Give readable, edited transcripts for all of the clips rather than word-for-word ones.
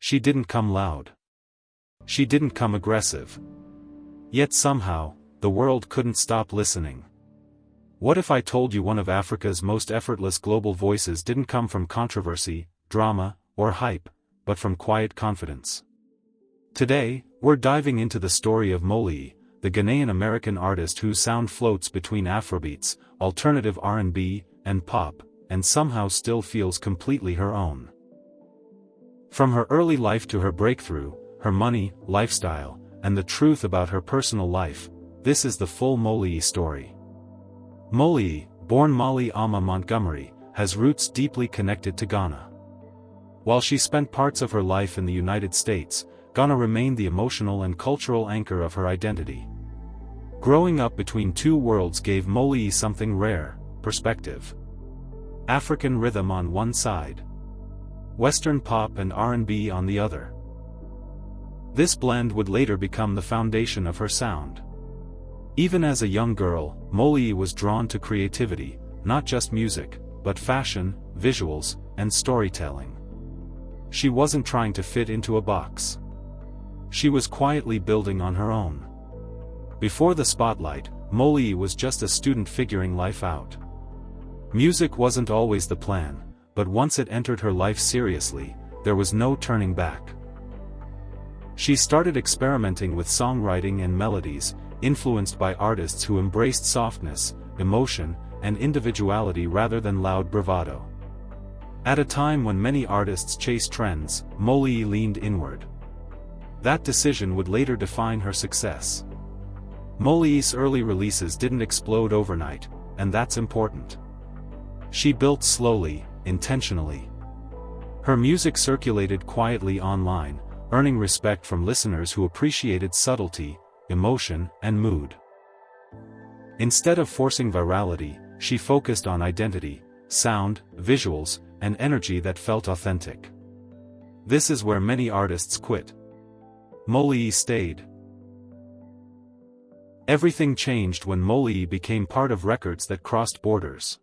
She didn't come loud. She didn't come aggressive. Yet somehow, the world couldn't stop listening. What if I told you one of Africa's most effortless global voices didn't come from controversy, drama, or hype, but from quiet confidence? Today, we're diving into the story of Moliy, the Ghanaian American artist whose sound floats between Afrobeats, alternative R&B, and pop, and somehow still feels completely her own. From her early life to her breakthrough, her money, lifestyle, and the truth about her personal life, this is the full Moliy story. Moliy, born Moliy Ama Montgomery, has roots deeply connected to Ghana. While she spent parts of her life in the United States, Ghana remained the emotional and cultural anchor of her identity. Growing up between two worlds gave Moliy something rare: perspective. African rhythm on one side, Western pop and R&B on the other. This blend would later become the foundation of her sound. Even as a young girl, Moliy was drawn to creativity, not just music, but fashion, visuals, and storytelling. She wasn't trying to fit into a box. She was quietly building on her own. Before the spotlight, Moliy was just a student figuring life out. Music wasn't always the plan, but once it entered her life seriously, there was no turning back. She started experimenting with songwriting and melodies, influenced by artists who embraced softness, emotion, and individuality rather than loud bravado. At a time when many artists chased trends, Moliy leaned inward. That decision would later define her success. Moliy's early releases didn't explode overnight, and that's important. She built slowly, intentionally. Her music circulated quietly online, earning respect from listeners who appreciated subtlety, emotion, and mood. Instead of forcing virality, she focused on identity, sound, visuals, and energy that felt authentic. This is where many artists quit. Moliy stayed. Everything changed when Moliy became part of records that crossed borders.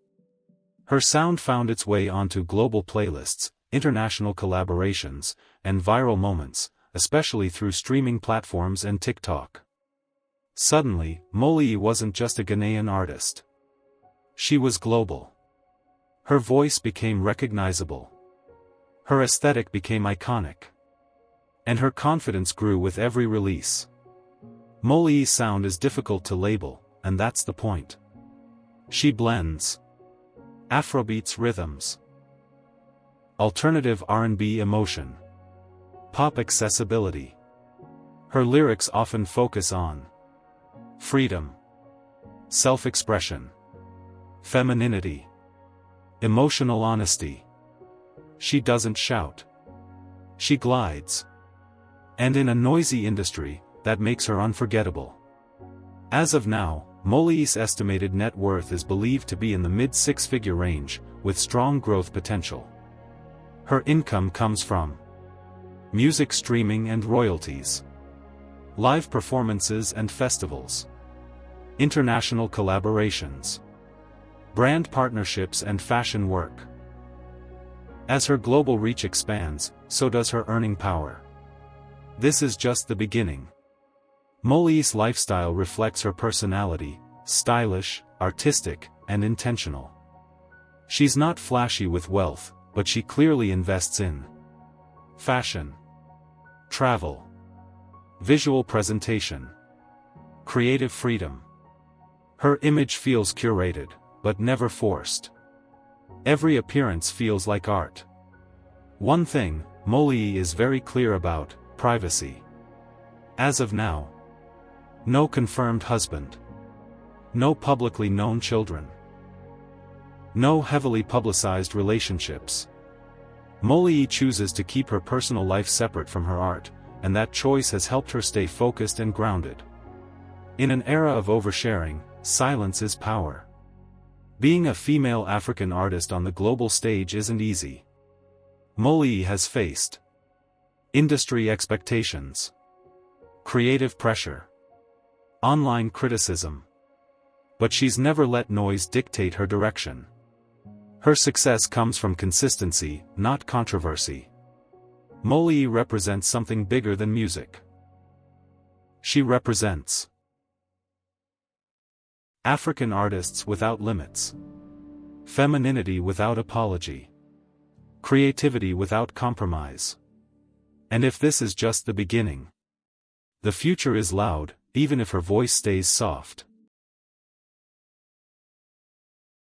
Her sound found its way onto global playlists, international collaborations, and viral moments, especially through streaming platforms and TikTok. Suddenly, Moliy wasn't just a Ghanaian artist. She was global. Her voice became recognizable. Her aesthetic became iconic. And her confidence grew with every release. Moliy's sound is difficult to label, and that's the point. She blends Afrobeats rhythms, alternative R&B emotion, pop accessibility. Her lyrics often focus on freedom, self-expression, femininity, emotional honesty. She doesn't shout. She glides. And in a noisy industry, that makes her unforgettable. As of now, Moliy's estimated net worth is believed to be in the mid-six-figure range, with strong growth potential. Her income comes from music streaming and royalties, live performances and festivals, international collaborations, brand partnerships and fashion work. As her global reach expands, so does her earning power. This is just the beginning. Moliy's lifestyle reflects her personality: stylish, artistic, and intentional. She's not flashy with wealth, but she clearly invests in fashion, travel, visual presentation, creative freedom. Her image feels curated, but never forced. Every appearance feels like art. One thing, Moliy is very clear about: privacy. As of now, no confirmed husband. No publicly known children. No heavily publicized relationships. Moliy chooses to keep her personal life separate from her art, and that choice has helped her stay focused and grounded. In an era of oversharing, silence is power. Being a female African artist on the global stage isn't easy. Moliy has faced industry expectations, creative pressure, online criticism. But she's never let noise dictate her direction. Her success comes from consistency, not controversy. Moliy represents something bigger than music. She represents African artists without limits, femininity without apology, creativity without compromise. And if this is just the beginning, the future is loud, even if her voice stays soft.